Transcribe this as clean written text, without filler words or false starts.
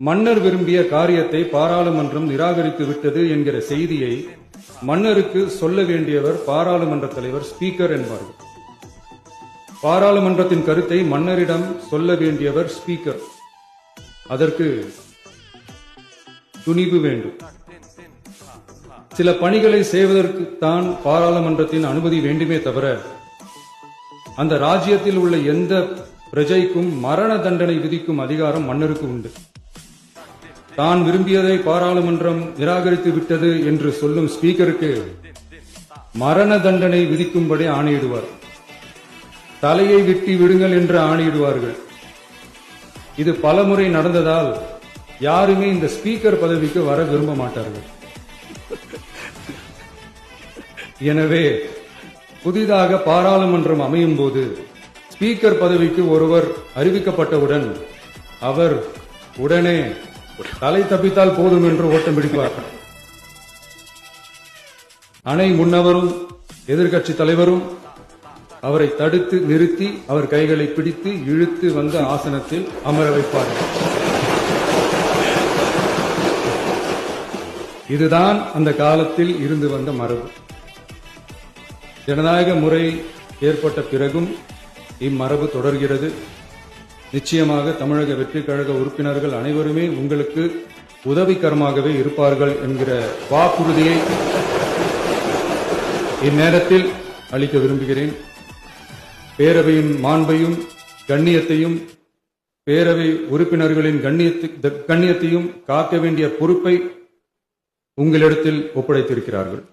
மன்னர் விரும்பிய காரியத்தை பாராளுமன்றம் நிராகரித்து விட்டது என்கிற செய்தியை மன்னருக்கு சொல்ல வேண்டியவர் பாராளுமன்ற தலைவர் ஸ்பீக்கர் என்பார்கள். பாராளுமன்றத்தின் கருத்தை மன்னரிடம் சொல்ல வேண்டியவர் ஸ்பீக்கர். அதற்கு துணிவு வேண்டும். சில பணிகளை செய்வதற்குத்தான் பாராளுமன்றத்தின் அனுமதி வேண்டுமே தவிர அந்த ராஜ்யத்தில் உள்ள எந்த பிரஜைக்கும் மரண தண்டனை விதிக்கும் அதிகாரம் மன்னருக்கு உண்டு. தான் விரும்பியதை பாராளுமன்றம் நிராகரித்து விட்டது என்று சொல்லும் ஸ்பீக்கருக்கு மரண தண்டனை விதிக்கும்படி ஆணையிடுவார். தலையை வெட்டி விடுங்கள் என்று ஆணையிடுவார்கள். இது பலமுறை நடந்ததால் யாருமே இந்த ஸ்பீக்கர் பதவிக்கு வர விரும்ப மாட்டார்கள். எனவே புதிதாக பாராளுமன்றம் அமையும் போது ஸ்பீக்கர் பதவிக்கு ஒருவர் அறிவிக்கப்பட்டவுடன் அவர் உடனே தலை தப்பித்தால் போதும் என்று ஓட்டம் பிடிப்பார். அணை முன்னவரும் எதிர்க்கட்சி தலைவரும் அவரை தடுத்து நிறுத்தி அவர் கைகளை பிடித்து இழுத்து வந்த ஆசனத்தில் அமர வைப்பார்கள். இதுதான் அந்த காலத்தில் இருந்து வந்த மரபு. ஜனநாயக முறை ஏற்பட்ட பிறகும் இம்மரபு தொடர்கிறது. நிச்சயமாக தமிழக வெற்றி கழக உறுப்பினர்கள் அனைவருமே உங்களுக்கு உதவிகரமாகவே இருப்பார்கள் என்கிற வாக்குறுதியை இந்நேரத்தில் அளிக்க விரும்புகிறேன். பேரவையின் மாண்பையும் கண்ணியத்தையும் பேரவை உறுப்பினர்களின் கண்ணியத்தையும் காக்க வேண்டிய பொறுப்பை உங்களிடத்தில் ஒப்படைத்திருக்கிறார்கள்.